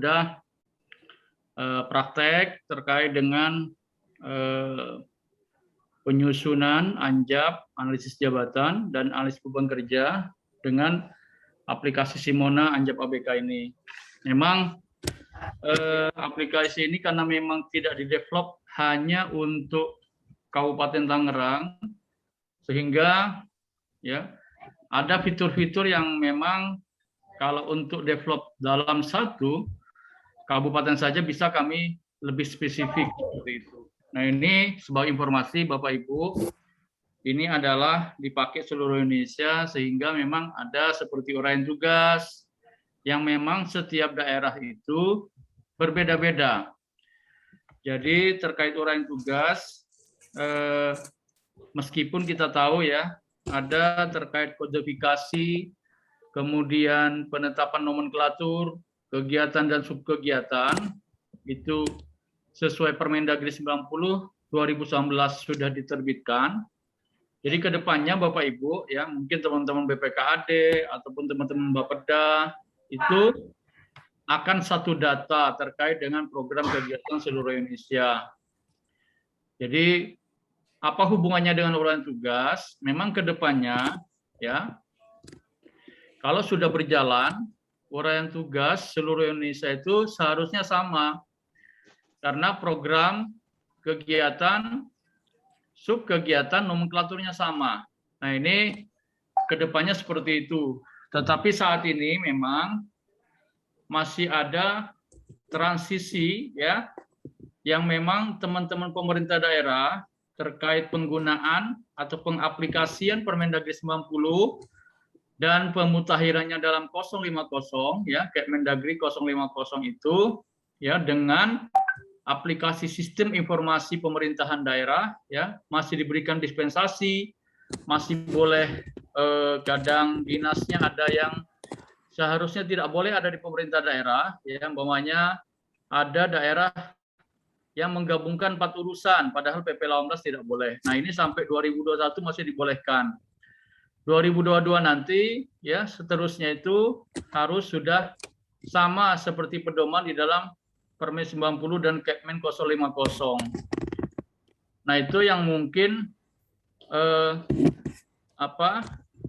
sudah praktek terkait dengan penyusunan ANJAP, analisis jabatan, dan analisis beban kerja dengan aplikasi Simona ANJAP ABK ini. Memang aplikasi ini karena memang tidak didevelop hanya untuk Kabupaten Tangerang, sehingga ya ada fitur-fitur yang memang kalau untuk develop dalam satu kabupaten saja bisa kami lebih spesifik seperti itu. Nah, ini sebagai informasi Bapak Ibu, ini adalah dipakai seluruh Indonesia sehingga memang ada seperti uraian tugas yang memang setiap daerah itu berbeda-beda. Jadi terkait uraian tugas, meskipun kita tahu ya ada terkait kodifikasi, kemudian penetapan nomenklatur, kegiatan dan subkegiatan, itu sesuai Permendagri 90 2019 sudah diterbitkan. Jadi ke depannya Bapak Ibu ya, mungkin teman-teman BPKAD ataupun teman-teman Bapeda itu akan satu data terkait dengan program kegiatan seluruh Indonesia. Jadi apa hubungannya dengan uraian tugas? Memang ke depannya ya, kalau sudah berjalan uraian tugas seluruh Indonesia itu seharusnya sama. Karena program, kegiatan, subkegiatan, nomenklaturnya sama. Nah, ini kedepannya seperti itu. Tetapi saat ini memang masih ada transisi ya, yang memang teman-teman pemerintah daerah terkait penggunaan atau pengaplikasian Permendagri 90 dan pemutakhirannya dalam 050 ya, Kemendagri 050 itu ya, dengan aplikasi sistem informasi pemerintahan daerah ya, masih diberikan dispensasi, masih boleh kadang dinasnya ada yang seharusnya tidak boleh ada di pemerintah daerah ya, umpamanya ada daerah yang menggabungkan 4 urusan padahal PP 18 tidak boleh. Nah, ini sampai 2021 masih dibolehkan. 2022 nanti ya seterusnya itu harus sudah sama seperti pedoman di dalam Permen 90 dan Kepmen 050. Nah, itu yang mungkin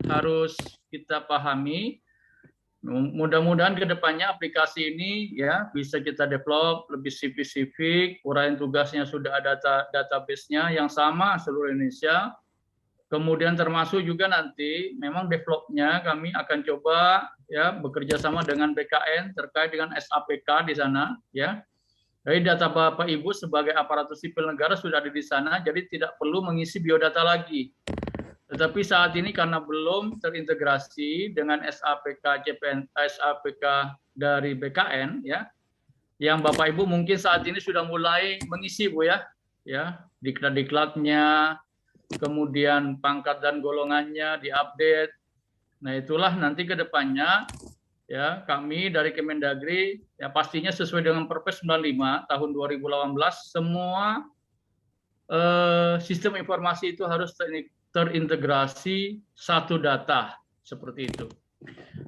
harus kita pahami. Mudah-mudahan ke depannya aplikasi ini ya bisa kita develop lebih spesifik, uraian tugasnya sudah ada database-nya yang sama seluruh Indonesia. Kemudian termasuk juga nanti memang developnya kami akan coba ya bekerja sama dengan BKN terkait dengan SAPK di sana ya. Jadi data Bapak Ibu sebagai aparatur sipil negara sudah ada di sana, jadi tidak perlu mengisi biodata lagi. Tetapi saat ini karena belum terintegrasi dengan SAPK SAPK dari BKN ya, yang Bapak Ibu mungkin saat ini sudah mulai mengisi Bu ya, diklat-diklatnya, kemudian pangkat dan golongannya diupdate. Nah, itulah nanti ke depannya ya kami dari Kemendagri ya pastinya sesuai dengan Perpres 95 tahun 2018 semua sistem informasi itu harus terintegrasi satu data seperti itu.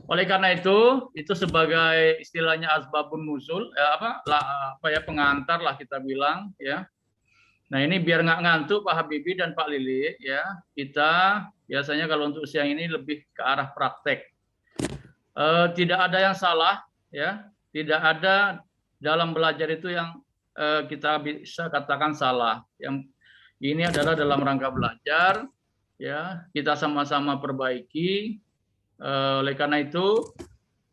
Oleh karena itu sebagai istilahnya asbabun nuzul pengantar lah kita bilang ya. Nah, ini biar nggak ngantuk Pak Habibie dan Pak Lili ya, kita biasanya kalau untuk siang ini lebih ke arah praktek. Tidak ada yang salah ya, tidak ada dalam belajar itu yang kita bisa katakan salah. Yang ini adalah dalam rangka belajar ya, kita sama-sama perbaiki. Oleh karena itu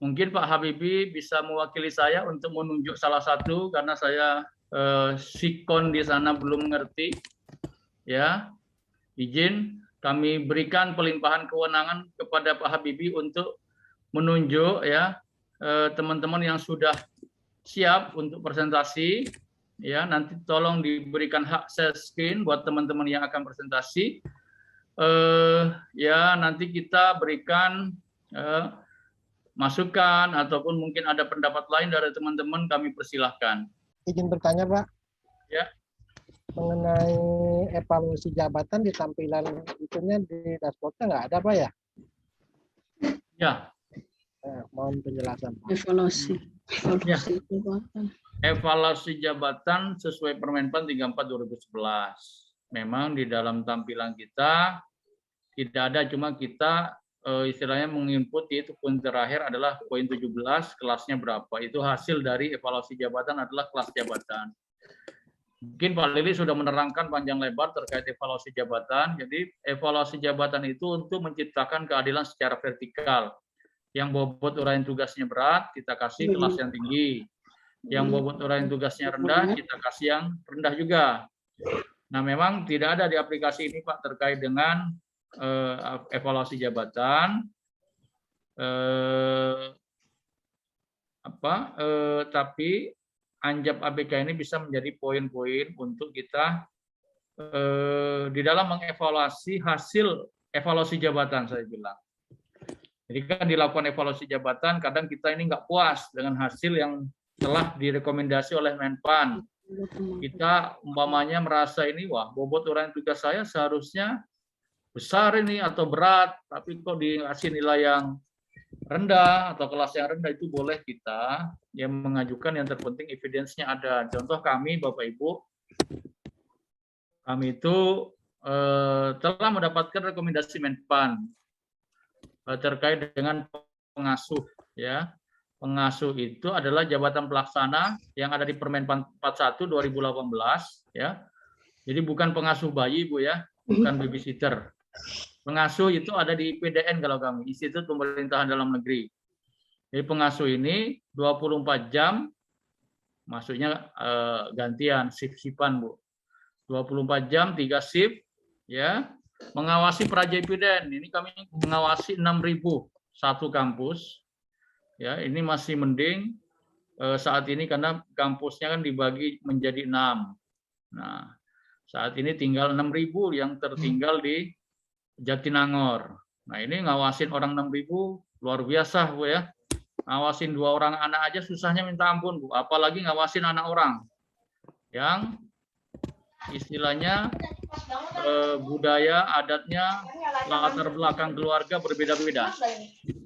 mungkin Pak Habibie bisa mewakili saya untuk menunjuk salah satu karena saya sikon di sana belum mengerti ya, izin kami berikan pelimpahan kewenangan kepada Pak Habibie untuk menunjuk ya teman-teman yang sudah siap untuk presentasi ya, nanti tolong diberikan hak share screen buat teman-teman yang akan presentasi ya, nanti kita berikan masukan ataupun mungkin ada pendapat lain dari teman-teman, kami persilahkan. Izin bertanya Pak. Ya. Mengenai evaluasi jabatan di tampilan itunya di dashboardnya nggak ada Pak ya? Ya. Mohon penjelasan, Pak. Evaluasi. Ya. Evaluasi jabatan. Evaluasi jabatan sesuai Permenpan 34 2011. Memang di dalam tampilan kita tidak ada, cuma kita istilahnya menginput, yaitu poin terakhir adalah poin 17, kelasnya berapa. Itu hasil dari evaluasi jabatan adalah kelas jabatan. Mungkin Pak Lili sudah menerangkan panjang lebar terkait evaluasi jabatan. Jadi evaluasi jabatan itu untuk menciptakan keadilan secara vertikal. Yang bobot uraian tugasnya berat, kita kasih kelas yang tinggi. Yang bobot uraian tugasnya rendah, kita kasih yang rendah juga. Nah, memang tidak ada di aplikasi ini, Pak, terkait dengan evaluasi jabatan. Tapi Anjap ABK ini bisa menjadi poin-poin untuk kita di dalam mengevaluasi hasil evaluasi jabatan, saya bilang. Jadi kan dilakukan evaluasi jabatan, kadang kita ini nggak puas dengan hasil yang telah direkomendasi oleh Menpan. Kita umpamanya merasa ini, wah, bobot uraian tugas saya seharusnya besar ini atau berat, tapi kok dikasih nilai yang rendah atau kelas yang rendah, itu boleh kita yang mengajukan, yang terpenting evidence-nya ada. Contoh kami, Bapak Ibu, kami itu telah mendapatkan rekomendasi Menpan terkait dengan pengasuh, ya. Pengasuh itu adalah jabatan pelaksana yang ada di Permenpan 41 2018, ya. Jadi bukan pengasuh bayi, Bu, ya, bukan babysitter. Pengasuh itu ada di PDN kalau kami, Institut Pemerintahan Dalam Negeri. Jadi pengasuh ini 24 jam, maksudnya gantian, shift-shiftan, Bu. 24 jam, 3 shift, ya. Mengawasi Prajipiden, ini kami mengawasi 6.000 satu kampus. Ya, ini masih mending saat ini karena kampusnya kan dibagi menjadi 6. Nah, saat ini tinggal 6.000 yang tertinggal di Jatinangor. Nah, ini ngawasin orang 6.000 luar biasa, Bu, ya. Ngawasin 2 orang anak aja susahnya minta ampun, Bu. Apalagi ngawasin anak orang yang istilahnya budaya, adatnya, latar belakang keluarga berbeda-beda.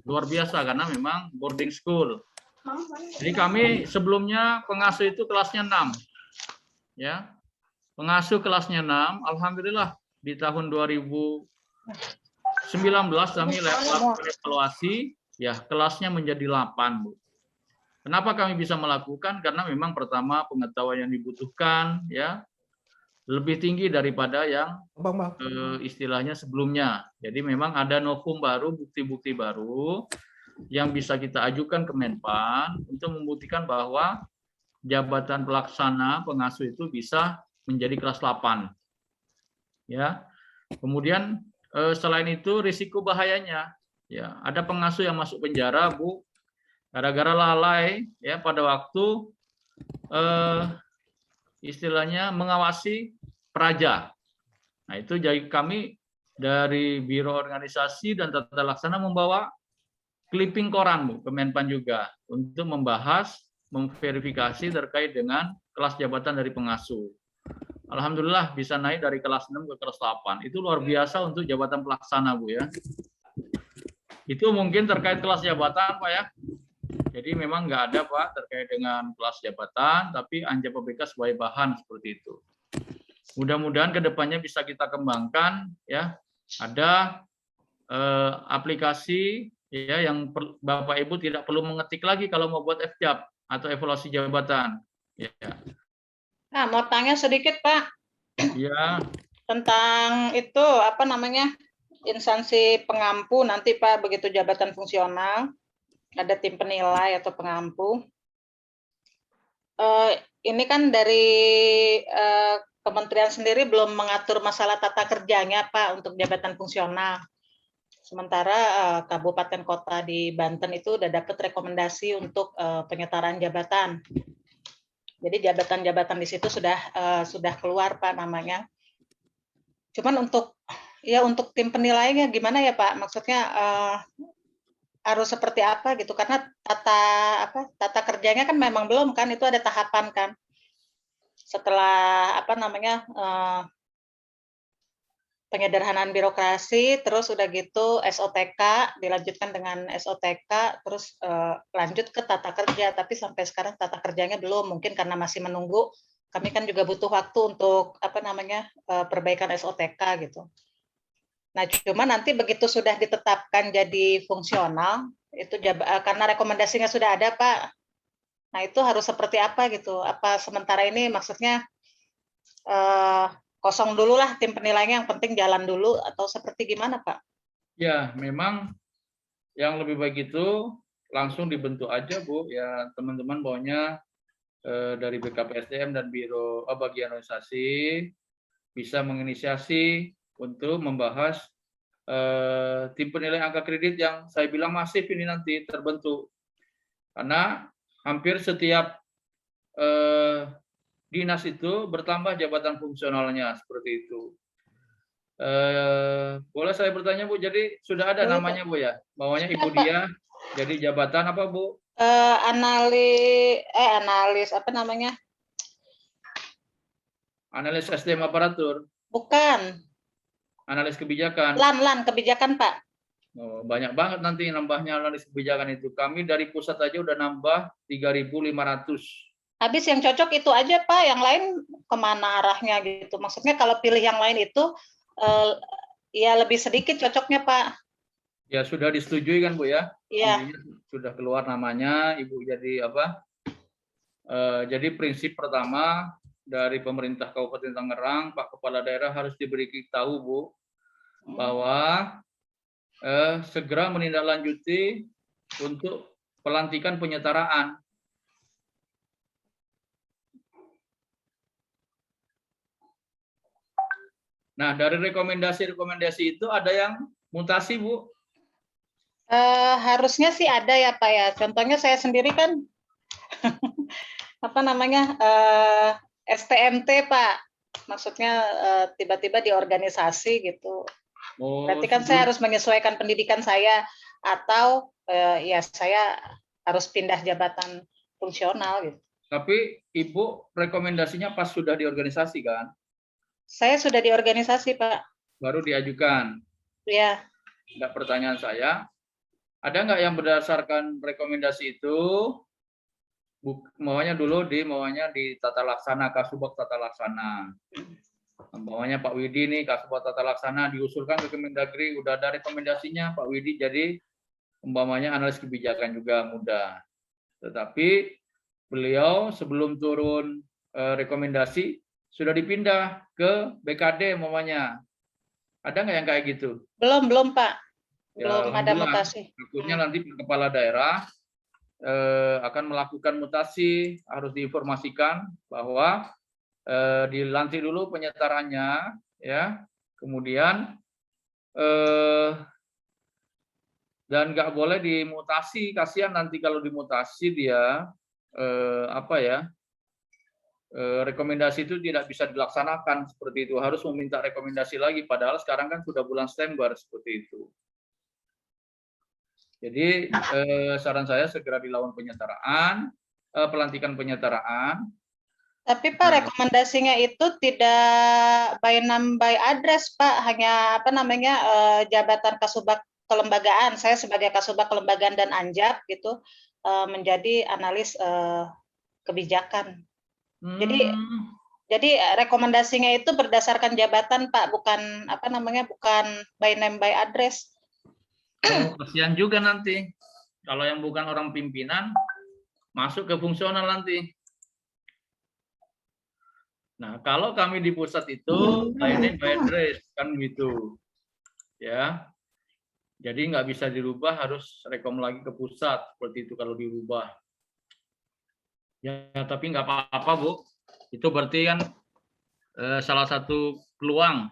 Luar biasa karena memang boarding school. Jadi kami sebelumnya pengasuh itu kelasnya 6. Ya. Pengasuh kelasnya 6, alhamdulillah di tahun 2019 kami lakukan evaluasi, ya kelasnya menjadi 8, Bu. Kenapa kami bisa melakukan? Karena memang pertama pengetahuan yang dibutuhkan, ya, lebih tinggi daripada yang istilahnya sebelumnya. Jadi memang ada novum baru, bukti-bukti baru yang bisa kita ajukan ke Menpan untuk membuktikan bahwa jabatan pelaksana pengasuh itu bisa menjadi kelas 8. Ya. Kemudian selain itu risiko bahayanya, ya, ada pengasuh yang masuk penjara, Bu, gara-gara lalai, ya, pada waktu istilahnya mengawasi praja. Nah, itu jadi kami dari Biro Organisasi dan Tata Laksana membawa clipping koran, Bu, ke Menpan juga untuk membahas, memverifikasi terkait dengan kelas jabatan dari pengasuh. Alhamdulillah bisa naik dari kelas 6 ke kelas 8. Itu luar biasa untuk jabatan pelaksana, Bu, ya. Itu mungkin terkait kelas jabatan, Pak, ya. Jadi memang nggak ada, Pak, terkait dengan kelas jabatan, tapi Anjap ABK sebagai bahan seperti itu. Mudah-mudahan kedepannya bisa kita kembangkan, ya. Ada aplikasi, ya, yang Bapak Ibu tidak perlu mengetik lagi kalau mau buat FJAB atau evaluasi jabatan. Ya. Nah, mau tanya sedikit, Pak. Ya. Tentang itu apa namanya? Instansi pengampu nanti, Pak, begitu jabatan fungsional ada tim penilai atau pengampu. Ini kan dari Kementerian sendiri belum mengatur masalah tata kerjanya, Pak, untuk jabatan fungsional. Sementara kabupaten kota di Banten itu udah dapat rekomendasi untuk penyetaraan jabatan. Jadi jabatan-jabatan di situ sudah keluar, Pak, namanya. Cuman untuk tim penilainya gimana ya, Pak? Maksudnya harus seperti apa gitu? Karena tata kerjanya kan memang belum kan, itu ada tahapan kan. Setelah penyederhanaan birokrasi, terus udah gitu SOTK, dilanjutkan dengan SOTK, terus lanjut ke tata kerja, tapi sampai sekarang tata kerjanya belum, mungkin karena masih menunggu. Kami kan juga butuh waktu untuk perbaikan SOTK gitu. Nah, cuma nanti begitu sudah ditetapkan jadi fungsional, itu karena rekomendasinya sudah ada, Pak. Nah, itu harus seperti apa gitu? Apa sementara ini maksudnya kosong dulu lah tim penilainya, yang penting jalan dulu, atau seperti gimana, Pak? Ya, memang yang lebih baik itu langsung dibentuk aja, Bu. Ya, teman-teman pokoknya dari BKPSDM dan Biro Bagian Organisasi bisa menginisiasi untuk membahas tim penilai angka kredit yang saya bilang masif ini nanti terbentuk. Karena hampir setiap dinas itu bertambah jabatan fungsionalnya seperti itu. Boleh saya bertanya, Bu? Jadi sudah ada namanya, Bu, ya? Bawahnya Ibu Dia. Jadi jabatan apa, Bu? Analis apa namanya? Analis SDM aparatur. Bukan. Analis kebijakan. Lan kebijakan, Pak. Oh, banyak banget nanti nambahnya analis kebijakan itu. Kami dari pusat aja udah nambah 3.500. Habis yang cocok itu aja, Pak. Yang lain kemana arahnya gitu. Maksudnya kalau pilih yang lain itu ya lebih sedikit cocoknya, Pak. Ya sudah disetujui kan, Bu, ya? Iya. Sudah keluar namanya, Ibu jadi apa? Jadi prinsip pertama dari pemerintah Kabupaten Tangerang, Pak Kepala Daerah harus diberitahu, Bu, bahwa segera menindaklanjuti untuk pelantikan penyetaraan. Nah, dari rekomendasi-rekomendasi itu ada yang mutasi, Bu? Harusnya sih ada ya, Pak ya. Contohnya saya sendiri kan STMT, Pak. Maksudnya tiba-tiba di organisasi gitu. Berarti kan saya harus menyesuaikan pendidikan saya, atau ya saya harus pindah jabatan fungsional gitu. Tapi Ibu rekomendasinya pas sudah di organisasi kan? Saya sudah di organisasi, Pak. Baru diajukan? Iya. Enggak, pertanyaan saya, ada nggak yang berdasarkan rekomendasi itu, maunya di tata laksana, Kasubag tata laksana. Maunya Pak Widi nih, Kasubag tata laksana diusulkan ke Kemendagri, udah ada rekomendasinya, Pak Widi jadi umpamanya analis kebijakan juga mudah. Tetapi beliau sebelum turun rekomendasi sudah dipindah ke BKD umpamanya. Ada nggak yang kayak gitu? Belum, Pak. Belum Ya, ada mutasi. Takutnya nanti kepala daerah akan melakukan mutasi, harus diinformasikan bahwa dilantik dulu penyetarannya, ya, kemudian dan nggak boleh dimutasi, kasihan nanti kalau dimutasi dia rekomendasi itu tidak bisa dilaksanakan seperti itu, harus meminta rekomendasi lagi, padahal sekarang kan sudah bulan September seperti itu. Jadi saran saya segera dilakukan penyetaraan, pelantikan penyetaraan. Tapi Pak, rekomendasinya itu tidak by name by address, Pak, hanya jabatan Kasubag kelembagaan. Saya sebagai Kasubag kelembagaan dan Anjap gitu menjadi analis kebijakan. Jadi rekomendasinya itu berdasarkan jabatan, Pak, bukan bukan by name by address. Oh, kasihan juga nanti kalau yang bukan orang pimpinan masuk ke fungsional nanti. Nah, kalau kami di pusat itu by name by address kan gitu, ya. Jadi nggak bisa dirubah, harus rekom lagi ke pusat seperti itu kalau dirubah. Ya, tapi nggak apa-apa, Bu. Itu berarti kan salah satu peluang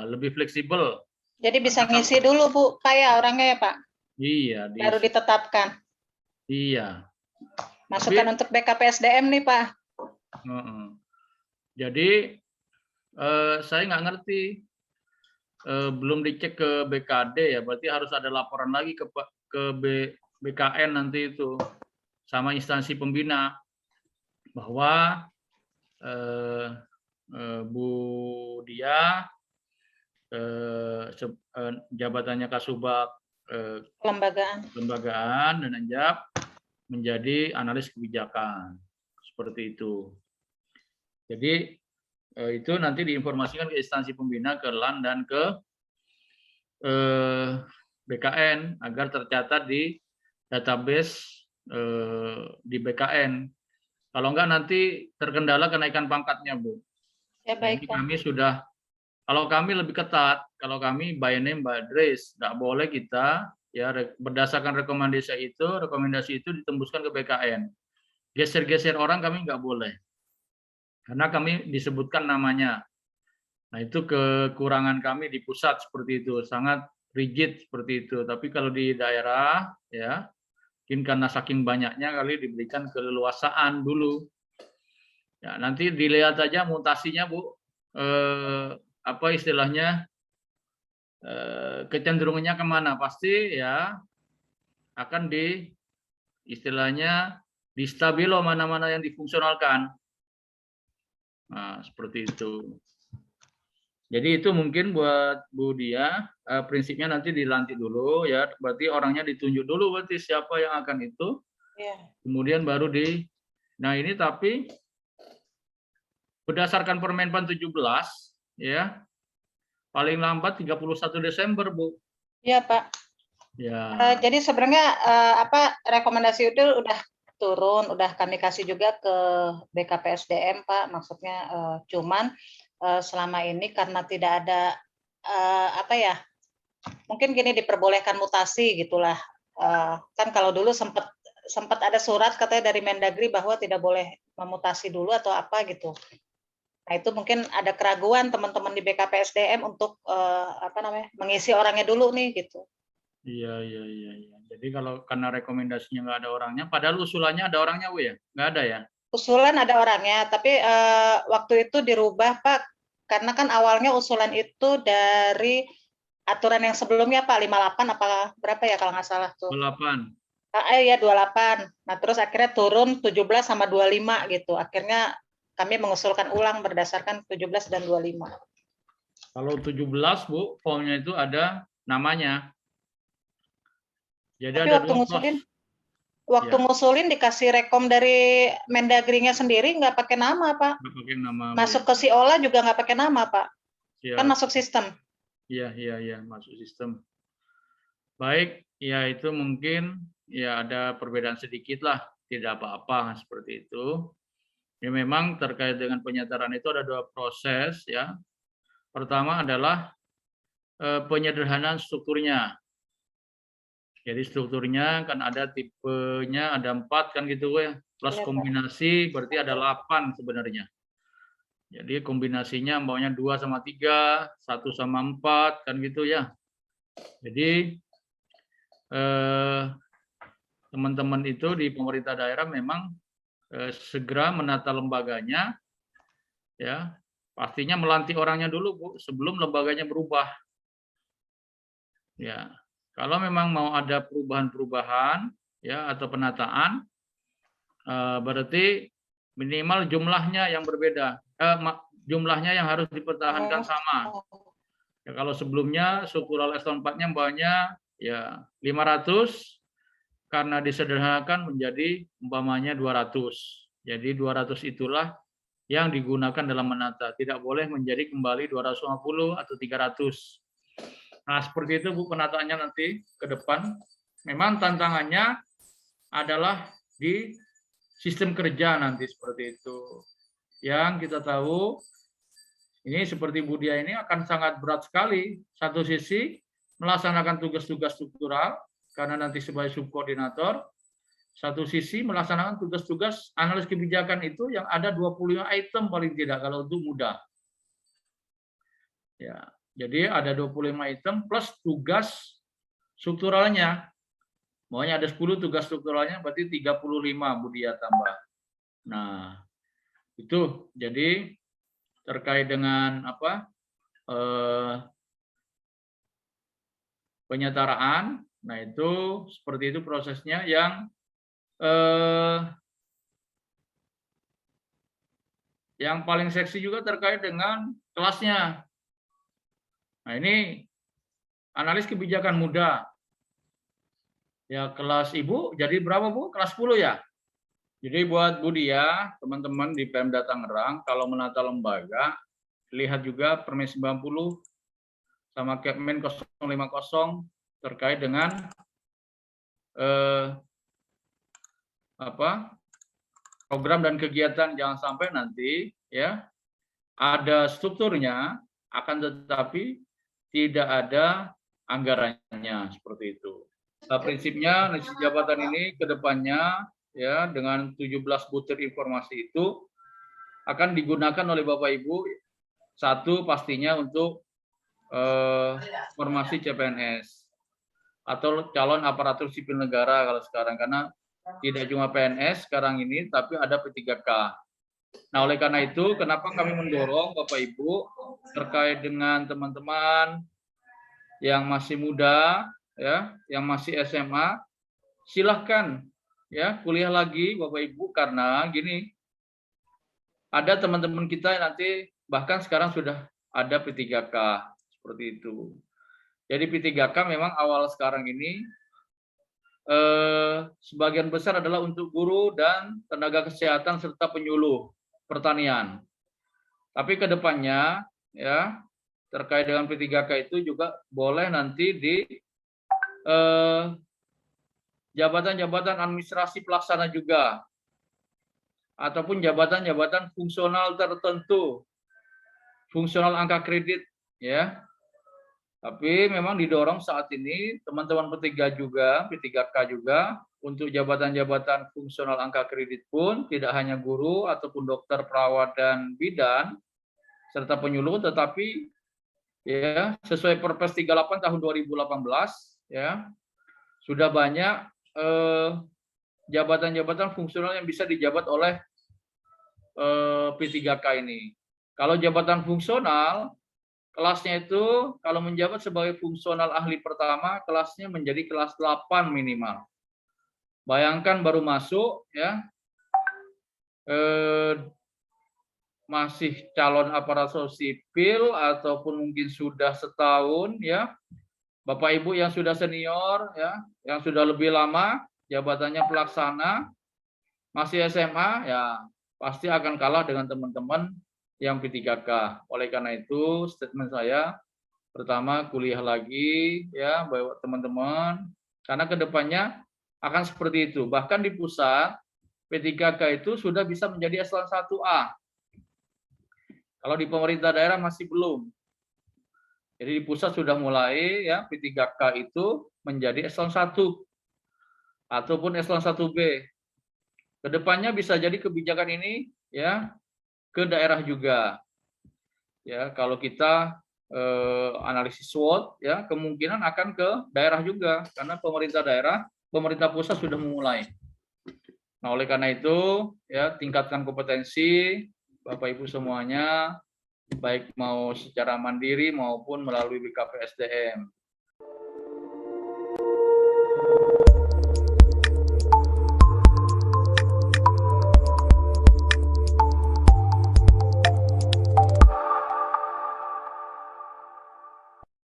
lebih fleksibel. Jadi bisa ngisi dulu, Bu, Pak ya, orangnya ya, Pak? Iya. Baru ditetapkan. Iya. Masukan untuk BKPSDM nih, Pak. Jadi saya nggak ngerti, belum dicek ke BKD ya, berarti harus ada laporan lagi ke BKN nanti itu sama instansi pembina bahwa Bu Dia jabatannya Kasubag Kelembagaan dan Anjab menjadi analis kebijakan. Seperti itu. Jadi itu nanti diinformasikan ke instansi pembina, ke LAN dan ke BKN agar tercatat di database di BKN. Kalau enggak nanti terkendala kenaikan pangkatnya, Bu. Ya, baik, Ini kami sudah, kalau kami lebih ketat, kalau kami by name by address, nggak boleh kita ya berdasarkan rekomendasi itu ditembuskan ke BKN. Geser-geser orang kami nggak boleh, karena kami disebutkan namanya. Nah, itu kekurangan kami di pusat seperti itu, sangat rigid seperti itu. Tapi kalau di daerah, ya mungkin karena saking banyaknya kali diberikan keleluasaan dulu. Ya, nanti dilihat aja mutasinya, Bu. Apa istilahnya? Kecenderungannya kemana? Pasti ya akan istilahnya di stabilo mana-mana yang difungsionalkan. Nah, seperti itu. Jadi itu mungkin buat Bu Dia, prinsipnya nanti dilantik dulu ya, berarti orangnya ditunjuk dulu berarti siapa yang akan itu. Ya. Kemudian baru nah ini tapi berdasarkan Permenpan 17 ya, paling lambat 31 Desember, Bu. Iya, Pak. Ya. Jadi sebenarnya rekomendasi itu udah turun, udah kami kasih juga ke BKPSDM, Pak. Maksudnya cuman selama ini karena tidak ada mungkin gini, diperbolehkan mutasi gitulah. Kan kalau dulu sempat ada surat katanya dari Mendagri bahwa tidak boleh memutasi dulu atau apa gitu. Nah, itu mungkin ada keraguan teman-teman di BKPSDM untuk mengisi orangnya dulu nih gitu. Iya. Jadi kalau karena rekomendasinya nggak ada orangnya, padahal usulannya ada orangnya, Bu ya? Nggak ada ya? Usulan ada orangnya, tapi waktu itu dirubah, Pak, karena kan awalnya usulan itu dari aturan yang sebelumnya, Pak, 58 apa berapa ya kalau nggak salah tuh. 28. Ya 28. Nah, terus akhirnya turun 17 sama 25 gitu. Akhirnya kami mengusulkan ulang berdasarkan 17 dan 25. Kalau 17, Bu, formnya itu ada namanya. Jadi tapi ada waktu ngusulin dikasih rekom dari Mendagri-nya sendiri nggak pakai nama, Pak. Nggak pakai nama. Masuk ke Siola juga nggak pakai nama, Pak. Ya. Kan masuk sistem. Iya, masuk sistem. Baik, ya itu mungkin ya ada perbedaan sedikit lah, tidak apa-apa seperti itu. Ya memang terkait dengan penyadaran itu ada dua proses ya. Pertama adalah penyederhanaan strukturnya. Jadi strukturnya kan ada tipenya, ada 4 kan gitu ya, plus kombinasi berarti ada 8 sebenarnya. Jadi kombinasinya maunya 2 sama 3, 1 sama 4 kan gitu ya. Jadi teman-teman itu di pemerintah daerah memang segera menata lembaganya, ya pastinya melantik orangnya dulu, Bu, sebelum lembaganya berubah. Ya, kalau memang mau ada perubahan-perubahan ya atau penataan, berarti minimal jumlahnya yang berbeda, jumlahnya yang harus dipertahankan sama. Ya, kalau sebelumnya struktural S4 4-nya banyak ya 500, karena disederhanakan menjadi umpamanya 200. Jadi 200 itulah yang digunakan dalam menata. Tidak boleh menjadi kembali 250 atau 300. Nah, seperti itu, Bu, penataannya nanti ke depan. Memang tantangannya adalah di sistem kerja nanti seperti itu. Yang kita tahu, ini seperti Bu Dia ini akan sangat berat sekali. Satu sisi, melaksanakan tugas-tugas struktural, karena nanti sebagai subkoordinator. Satu sisi, melaksanakan tugas-tugas analis kebijakan itu yang ada 25 item paling tidak, kalau untuk mudah. Ya. Jadi ada 25 item plus tugas strukturalnya. Maunya ada 10 tugas strukturalnya, berarti 35 Bu Dia tambah. Nah, itu jadi terkait dengan penyetaraan. Nah, itu seperti itu prosesnya yang Yang paling seksi juga terkait dengan kelasnya. Nah, ini analis kebijakan muda. Ya, kelas Ibu jadi berapa, Bu? Kelas 10 ya? Jadi buat Bu Dia, teman-teman di Pemda Tangerang, kalau menata lembaga, lihat juga Permen 90 sama Kepmen 050 terkait dengan program dan kegiatan. Jangan sampai nanti ya ada strukturnya, akan tetapi tidak ada anggarannya, seperti itu. Prinsipnya nasi jabatan ini ke depannya ya dengan 17 butir informasi itu akan digunakan oleh Bapak Ibu, satu pastinya untuk formasi CPNS atau calon aparatur sipil negara kalau sekarang, karena tidak cuma PNS sekarang ini tapi ada P3K. Nah, oleh karena itu kenapa kami mendorong Bapak Ibu terkait dengan teman-teman yang masih muda ya, yang masih SMA, silahkan ya kuliah lagi Bapak Ibu, karena gini, ada teman-teman kita yang nanti bahkan sekarang sudah ada P3K seperti itu. Jadi P3K memang awal sekarang ini sebagian besar adalah untuk guru dan tenaga kesehatan serta penyuluh pertanian. Tapi ke depannya ya terkait dengan P3K itu juga boleh nanti di jabatan-jabatan administrasi pelaksana juga, ataupun jabatan-jabatan fungsional tertentu, fungsional angka kredit ya. Tapi memang didorong saat ini teman-teman P3K juga untuk jabatan-jabatan fungsional angka kredit pun tidak hanya guru ataupun dokter, perawat dan bidan serta penyuluh, tetapi ya sesuai Perpres 38 tahun 2018 ya sudah banyak jabatan-jabatan fungsional yang bisa dijabat oleh P3K ini. Kalau jabatan fungsional, kelasnya itu kalau menjabat sebagai fungsional ahli pertama, kelasnya menjadi kelas 8 minimal. Bayangkan baru masuk ya, masih calon aparatur sipil ataupun mungkin sudah setahun ya, Bapak Ibu yang sudah senior ya, yang sudah lebih lama jabatannya pelaksana, masih SMA ya pasti akan kalah dengan teman-teman yang P3K. Oleh karena itu statement saya pertama, kuliah lagi ya buat teman-teman, karena kedepannya akan seperti itu. Bahkan di pusat P3K itu sudah bisa menjadi eselon 1A. Kalau di pemerintah daerah masih belum. Jadi di pusat sudah mulai ya P3K itu menjadi eselon 1 ataupun eselon 1B. Kedepannya bisa jadi kebijakan ini ya ke daerah juga. Ya, kalau kita analisis SWOT ya kemungkinan akan ke daerah juga, karena pemerintah pusat sudah memulai. Nah, oleh karena itu ya tingkatkan kompetensi Bapak Ibu semuanya, baik mau secara mandiri maupun melalui BKPSDM.